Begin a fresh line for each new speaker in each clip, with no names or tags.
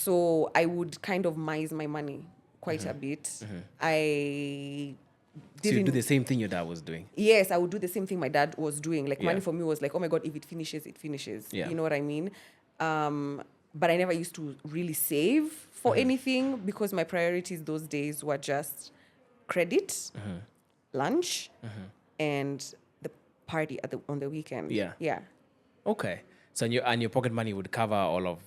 So I would kind of mize my money quite a bit. I
So you do
didn't.
the same thing your dad was doing.
Yes, I would do the same thing my dad was doing. Like
Yeah.
money for me was like, oh my God, if it finishes, it finishes.
Yeah.
You know what I mean? But I never used to really save for anything because my priorities those days were just credit, lunch, and the party on the weekend.
Yeah.
Yeah.
Okay. So your pocket money would cover all of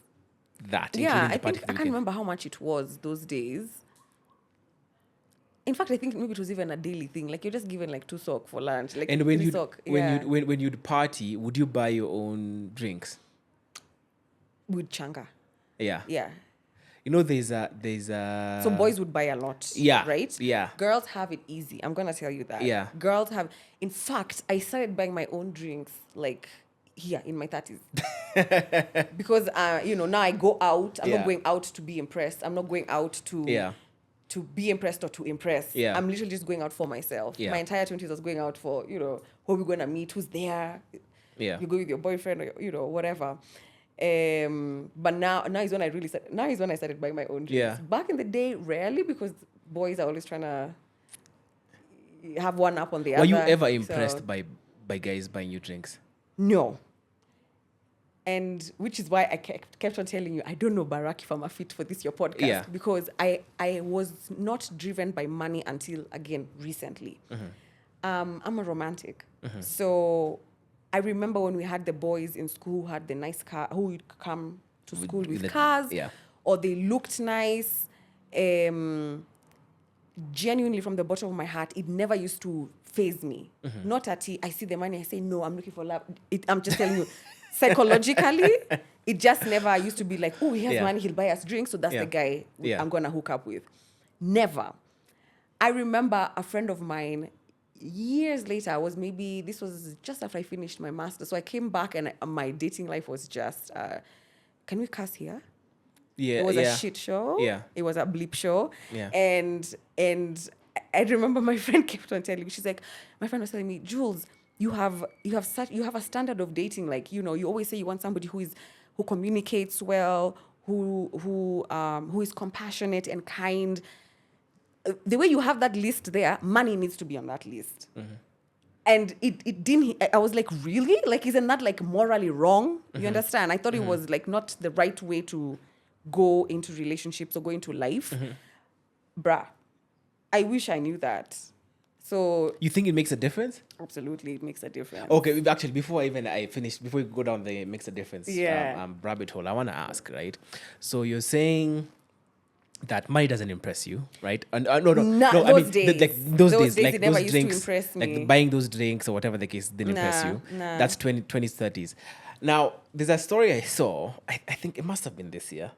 that,
Yeah,
including the
I
party
think
for
I
the
can't
weekend.
remember how much it was those days. In fact, I think maybe it was even a daily thing. Like you're just given like 2 sock for lunch, like
And when
3
you
sock.
when
Yeah.
you when you'd party, would you buy your own drinks?
With changa.
Yeah.
Yeah.
You know, there's a
So boys would buy a lot.
yeah,
Right?
yeah.
Girls have it easy. I'm gonna tell you that.
Yeah.
Girls have. In fact, I started buying my own drinks like here in my 30s because now I go out. I'm
Yeah.
not going out to be impressed. I'm not going out to
Yeah.
to be impressed or to impress.
Yeah.
I'm literally just going out for myself.
Yeah.
My entire 20s was going out for who we're gonna meet, who's there.
Yeah.
You go with your boyfriend or whatever. But now is when I started buying my own drinks.
Yeah.
Back in the day, rarely, because boys are always trying to have one up on the other.
Were you ever
So-
impressed by guys buying you drinks?
No. And which is why I kept on telling you, I don't know, Barack, if I'm a fit for this your podcast.
Yeah.
Because I was not driven by money until, again, recently. I'm a romantic. So I remember when we had the boys in school who had the nice car, who would come to school with cars,
yeah.
or they looked nice. Genuinely, from the bottom of my heart, it never used to faze me. Not at I see the money, I say, no, I'm looking for love. I'm just telling you, psychologically, it just never used to be like, oh, he has
Yeah.
money, he'll buy us drinks, so that's
Yeah.
the guy
Yeah.
I'm going to hook up with. Never. I remember a friend of mine, years later, this was just after I finished my master's. So I came back and my dating life was just, can we cuss here?
Yeah.
It was
yeah.
a shit show.
Yeah.
It was a bleep show.
Yeah.
And I remember my friend kept on telling me, she's like, my friend was telling me, Jules, you have a standard of dating. Like, you always say you want somebody who communicates well, who is compassionate and kind. The way you have that list there, money needs to be on that list. And it didn't. I was like, really? Like, isn't that like morally wrong? You understand? I thought it was like not the right way to go into relationships or go into life. Bruh, I wish I knew that. So
You think it makes a difference?
absolutely, it makes a difference.
Okay, actually, before we go down the makes a difference
Yeah.
rabbit hole, I want to ask, right? So you're saying that money doesn't impress you, right? And no,
those days.
those days,
It
like
never
those
used
drinks,
to impress me.
like buying those drinks or whatever the case didn't impress you.
Nah.
That's 20s, 30s. Now, there's a story I saw. I think it must have been this year.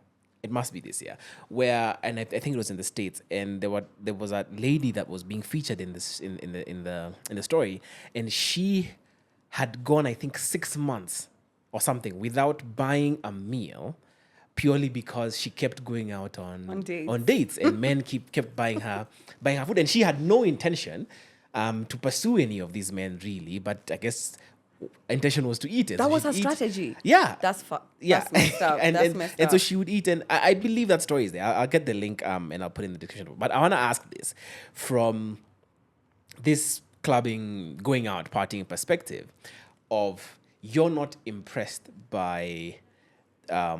It must be this year, where I think it was in the States, and there was a lady that was being featured in the story, and she had gone, I think, 6 months or something without buying a meal, purely because she kept going out on dates, and men kept buying her food, and she had no intention to pursue any of these men really, but I guess intention was to eat it.
That
So
was
she'd
her
eat.
strategy.
Yeah.
That's
Yeah,
messed up.
and,
That's
and,
messed
and
up.
so she would eat, and I believe that story is there. I'll get the link and I'll put it in the description. But I want to ask this from this clubbing, going out, partying perspective of you're not impressed by a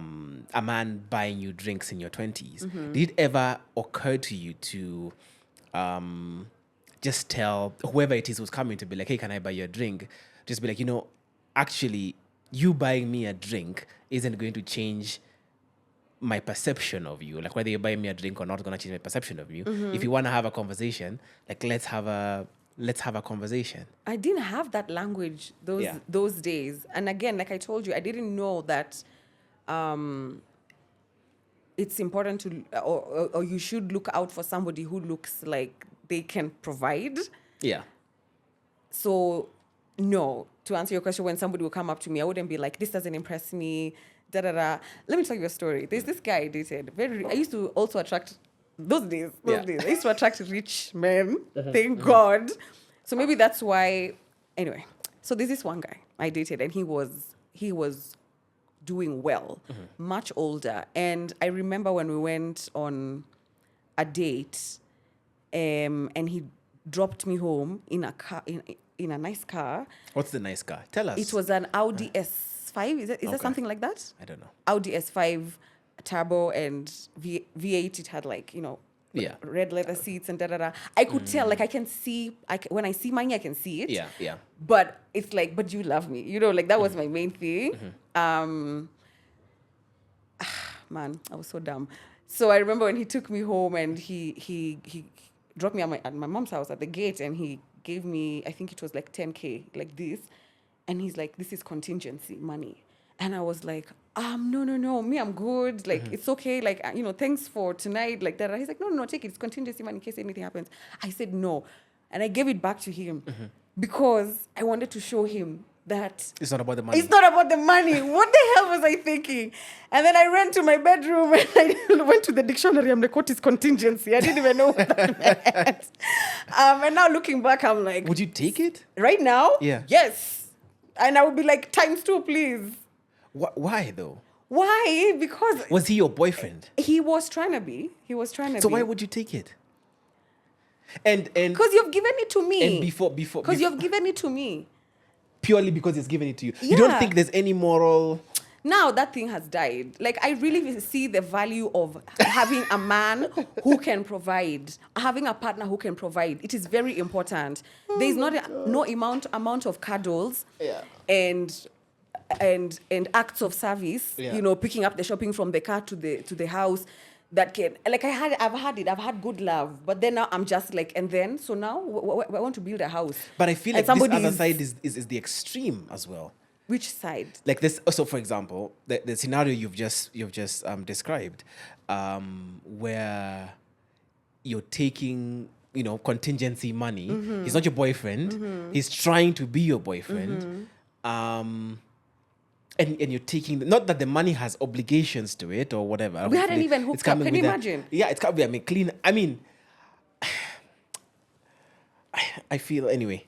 man buying you drinks in your 20s. Did it ever occur to you to just tell whoever it is who's coming to be like, hey, can I buy you a drink? Just be like, actually, you buying me a drink isn't going to change my perception of you. Like, whether you buy me a drink or not, going to change my perception of you. If you want to have a conversation, like, let's have a conversation.
I didn't have that language those days. And again, like I told you, I didn't know that it's important to, or you should look out for somebody who looks like they can provide.
Yeah.
So, no, to answer your question, when somebody would come up to me, I wouldn't be like, this doesn't impress me, da-da-da. Let me tell you a story. There's this guy I dated. I used to also attract, those days, I used to attract rich men, thank God. So maybe that's why, anyway. So there's this one guy I dated, and he was doing well, much older. And I remember when we went on a date, and he dropped me home in a car, in a nice car.
What's the nice car? Tell us.
It was an Audi S5. Is that
Okay.
something like that?
I don't know.
Audi S5 turbo and V8. It had like,
Yeah.
red leather seats and da. I could tell, like I can see, when I see money, I can see it.
Yeah, yeah.
But it's like, but you love me, like that was my main thing. Man, I was so dumb. So I remember when he took me home and he dropped me at my mom's house at the gate, and he gave me, I think it was like 10K, like this, and he's like, this is contingency money. And I was like, no, me, I'm good. Like, it's okay. Like, thanks for tonight. Like that. He's like, no, take it. It's contingency money in case anything happens. I said no. And I gave it back to him because I wanted to show him that
It's not about the money.
it's not about the money. What the hell was I thinking? And then I ran to my bedroom and I went to the dictionary. I'm like, what is contingency? I didn't even know what that meant. And now looking back, I'm like,
Would you take it?
right now?
Yeah.
Yes. And I would be like, *2, please.
Why though?
Why? Because
Was he your boyfriend?
he was trying to be.
So why would you take it? And
Because you've given it to me.
and before
Because you've given it to me.
purely because he's given it to you. You don't
Yeah.
think there's any moral?
Now that thing has died. Like, I really see the value of having a man who can provide, having a partner who can provide. It is very important. There's not no amount of cuddles and acts of service.
Yeah.
Picking up the shopping from the car to the house. That can, like, I've had good love, but then now I'm just like, and then so now I want to build a house.
But I feel
And
like this
somebody
other side is the extreme as well.
Which side?
Like this. So, for example, the scenario you've just described, where you're taking contingency money. He's not your boyfriend. He's trying to be your boyfriend. And you're taking not that the money has obligations to it or whatever.
We hadn't even hooked up. Can you imagine?
Yeah, it's coming. I mean, clean. I mean, I feel anyway.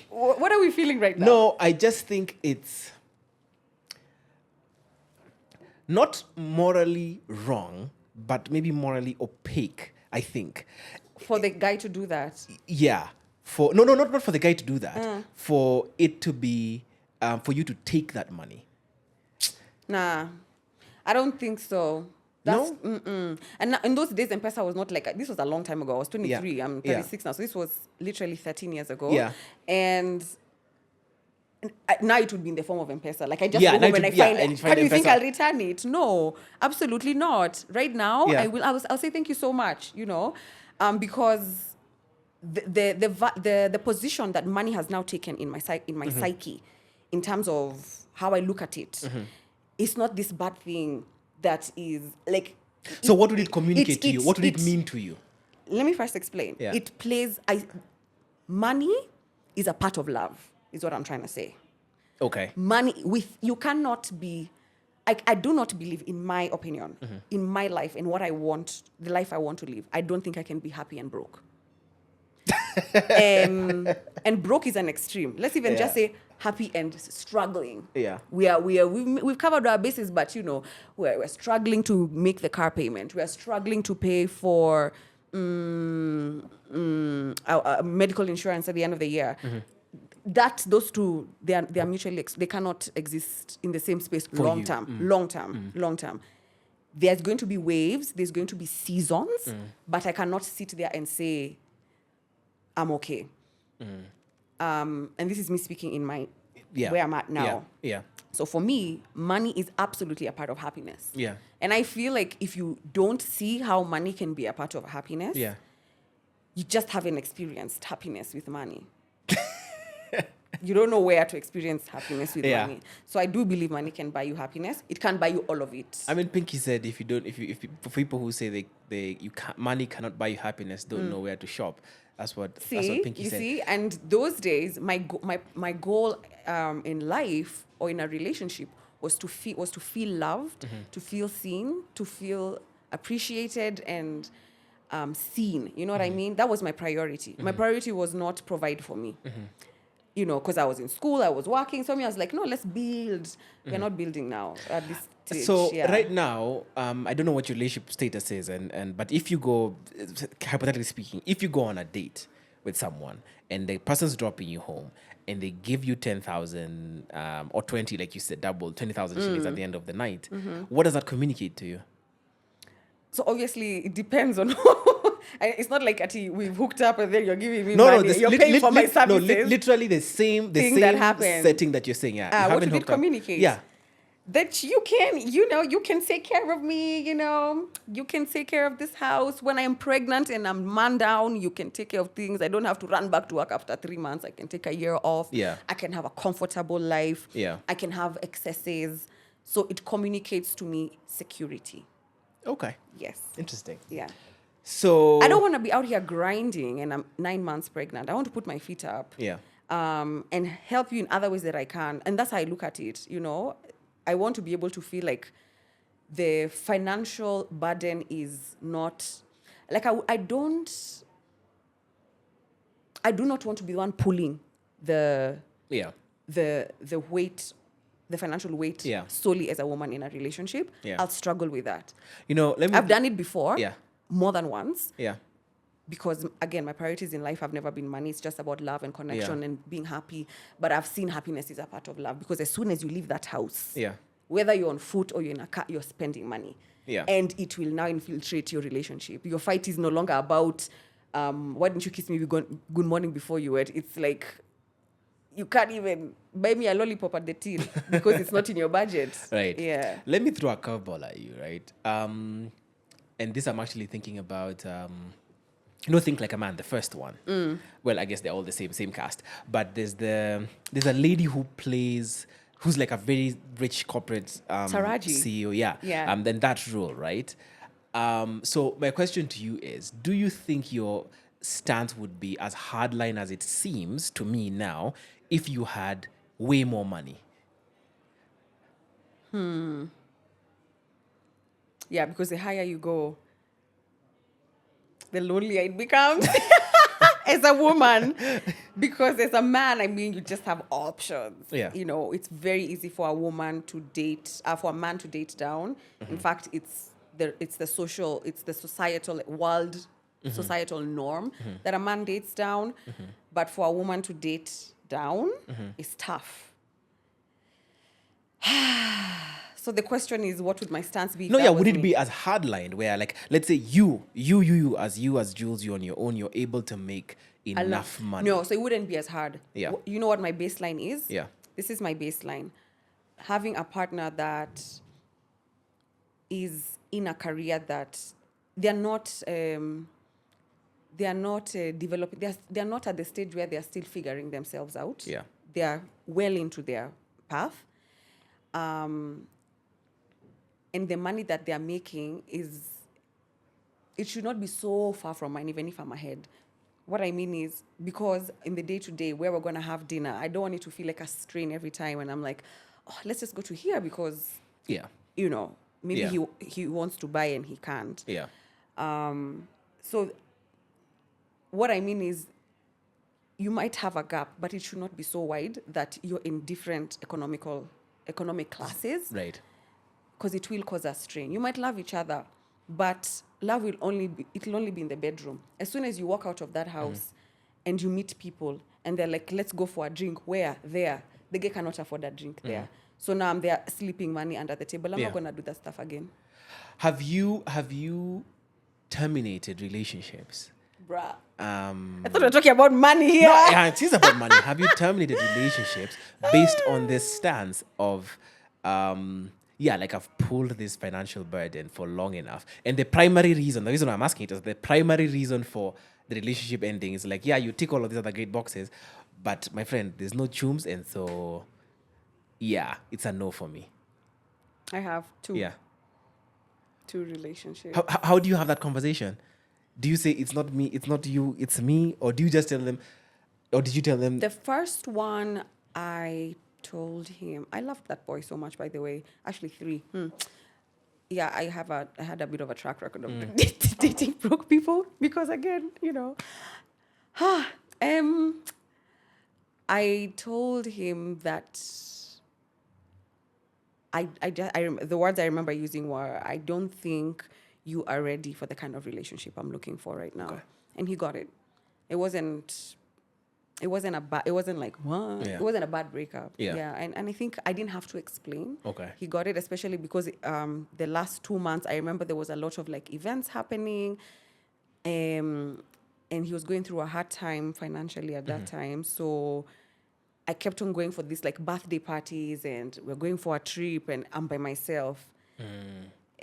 What are we feeling right now?
No, I just think it's not morally wrong, but maybe morally opaque, I think.
For the guy to do that.
Yeah. Not for the guy to do that. For it to be, for you to take that money.
Nah, I don't think so.
No?
And in those days, M-Pesa was not like, this was a long time ago. I was 23,
Yeah.
I'm 36 now. So this was literally 13 years ago.
Yeah.
And now it would be in the form of M-Pesa. Like, I just
Yeah,
go
now
home
it
and I
would- yeah,
find
and
it.
you find
How do you think
M-Pesa.
I'll return it? No, absolutely not. Right now,
Yeah.
I'll say thank you so much, because the position that money has now taken in my psyche, in terms of how I look at it, it's not this bad thing that is like.
So what would it communicate to you?
it-
What would it
it-
mean to you?
Let me first explain.
Yeah.
It plays. Money is a part of love. Is what I'm trying to say.
Okay.
Money you cannot be. I do not believe, in my opinion, in my life, in what I want, the life I want to live. I don't think I can be happy and broke. And broke is an extreme. Let's even
Yeah.
just say happy and struggling.
Yeah.
We've covered our bases, but we're struggling to make the car payment. We're struggling to pay for our medical insurance at the end of the year. Those two, they are mutually they cannot exist in the same space long
you.
term. There's going to be waves. There's going to be seasons, but I cannot sit there and say I'm okay. And this is me speaking in my
Yeah.
where I'm at now.
Yeah.
So for me, money is absolutely a part of happiness.
Yeah.
And I feel like if you don't see how money can be a part of happiness,
Yeah.
you just haven't experienced happiness with money. You don't know where to experience happiness with
Yeah.
money. So I do believe money can buy you happiness. It can't buy you all of it.
I mean, Pinky said if for people who say money cannot buy you happiness, don't know where to shop. That's what Pinky
you
said.
see, and those days, my goal in life or in a relationship was to feel loved, to feel seen, to feel appreciated and seen. You know what I mean? That was my priority. My priority was not provide for me. you know, because I was in school, I was working. So I was like, no, let's build. We're not building now at this stage.
So
yeah.
right now, I don't know what your relationship status is, but if you go, hypothetically speaking, if you go on a date with someone and the person's dropping you home and they give you 10,000 or 20, like you said, double 20,000 shillings at the end of the night, what does that communicate to you?
So obviously it depends on. And it's not like we've hooked up and then you're giving me
No,
money.
this
You're paying for my services.
No, literally the same
thing that happens.
setting that you're saying. Yeah, you
What
haven't
would it
hooked up.
communicate?
Yeah.
That you can, you know, you can take care of me, you know, you can take care of this house. When I'm pregnant and I'm man down, you can take care of things. I don't have to run back to work after 3 months. I can take a year off.
Yeah.
I can have a comfortable life.
Yeah.
I can have excesses. So it communicates to me security.
Okay.
Yes.
Interesting.
Yeah.
So
I don't want to be out here grinding and I'm 9 months pregnant. I want to put my feet up.
Yeah.
And help you in other ways that I can. And that's how I look at it, you know. I want to be able to feel like the financial burden is not like I do not want to be the one pulling the
Yeah.
weight, the financial weight
Yeah.
solely as a woman in a relationship.
Yeah.
I'll struggle with that.
You know,
I've done it before.
Yeah.
More than once.
Yeah.
Because again, my priorities in life have never been money. It's just about love and connection
Yeah.
and being happy. But I've seen happiness is a part of love because as soon as you leave that house,
Yeah.
whether you're on foot or you're in a car, you're spending money.
Yeah.
And it will now infiltrate your relationship. Your fight is no longer about why didn't you kiss me good morning before you went. It's like you can't even buy me a lollipop at the till because it's not in your budget.
Right.
Yeah.
Let me throw a curveball at you, right? And this I'm actually thinking about. Think Like a Man, the first one. Well, I guess they're all the same cast. But there's a lady who's like a very rich corporate
Taraji.
CEO. Yeah.
Yeah.
Then that role, right? So my question to you is, do you think your stance would be as hardline as it seems to me now if you had way more money?
Yeah, because the higher you go, the lonelier it becomes as a woman. Because as a man, I mean, you just have options.
Yeah.
You know, it's very easy for a woman to date, for a man to date down. In fact, it's the societal world, societal norm that a man dates down. But for a woman to date down is tough. So the question is, what would my stance be?
No, yeah, would it be as hardline where, like, let's say you as Jules, you on your own, you're able to make enough money?
No, so it wouldn't be as hard.
Yeah.
You know what my baseline is?
Yeah.
This is my baseline. Having a partner that is in a career that they're not developing. They're not at the stage where they're still figuring themselves out.
Yeah.
They are well into their path. And the money that they're making it should not be so far from mine, even if I'm ahead. What I mean is, because in the day-to-day where we're going to have dinner, I don't want it to feel like a strain every time when I'm like, oh, let's just go to here because,
Yeah.
you know, maybe
Yeah.
he wants to buy and he can't.
Yeah.
So what I mean is, you might have a gap, but it should not be so wide that you're in different economic classes.
Right.
Because it will cause a strain. You might love each other, but love will only be in the bedroom. As soon as you walk out of that house and you meet people and they're like, let's go for a drink. Where? There. The guy cannot afford a drink there. So now I'm there sleeping money under the table. I'm not going to do that stuff again.
Have you terminated relationships?
Bruh.
I
I thought we were talking about money here.
No, yeah, it is about money. Have you terminated relationships based on this stance of, like I've pulled this financial burden for long enough, and the reason I'm asking it is the primary reason for the relationship ending is like, yeah, you tick all of these other great boxes, but my friend, there's no chums, and so, yeah, it's a no for me.
I have two relationships.
How do you have that conversation? Do you say it's not me, it's not you, it's me, or do you just tell them, or did you tell them?
The first one, I told him, I loved that boy so much, by the way. Actually, 3. Yeah, I had a bit of a track record of dating broke people because, again, you know. I told him that the words I remember using were, I don't think you are ready for the kind of relationship I'm looking for right now.
Okay.
And he got it. It wasn't like what?
Yeah.
It wasn't a bad breakup.
Yeah.
And I think I didn't have to explain.
Okay.
He got it, especially because the last 2 months I remember there was a lot of like events happening. And he was going through a hard time financially at that time. So I kept on going for these like birthday parties, and we're going for a trip, and I'm by myself.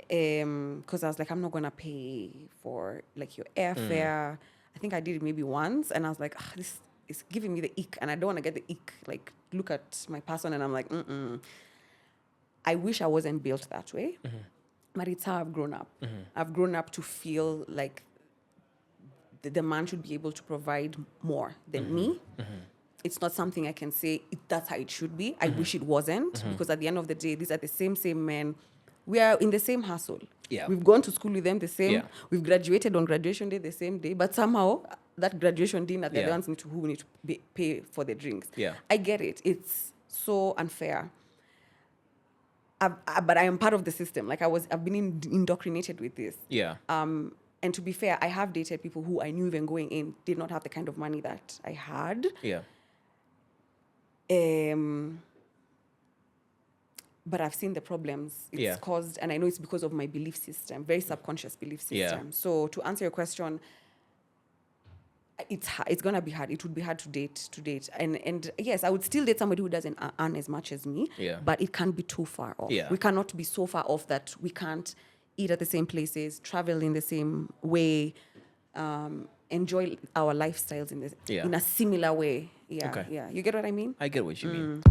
Because I was like, I'm not gonna pay for like your airfare. I think I did it maybe once, and I was like, this is giving me the ick, and I don't want to get the ick. Like, look at my person, and I'm like, I wish I wasn't built that way, but it's how I've grown up. I've grown up to feel like the man should be able to provide more than me. It's not something I can say that's how it should be. I wish it wasn't, because at the end of the day, these are the same men. We are in the same hustle.
Yeah.
We've gone to school with them the same.
Yeah.
We've graduated on graduation day the same day. But somehow that graduation dinner, they're the ones who need to pay for the drinks.
Yeah.
I get it. It's so unfair. But I am part of the system. Like I've been indoctrinated with this.
Yeah.
And to be fair, I have dated people who I knew even going in did not have the kind of money that I had.
Yeah.
But I've seen the problems it's
Yeah.
caused, and I know it's because of my belief system, very subconscious belief system.
Yeah.
So to answer your question, it's gonna be hard. It would be hard to date, and yes, I would still date somebody who doesn't earn as much as me.
Yeah.
But it can't be too far off.
Yeah.
We cannot be so far off that we can't eat at the same places, travel in the same way, enjoy our lifestyles in a similar way. Yeah.
Okay.
Yeah. You get what I mean?
I get what you mean.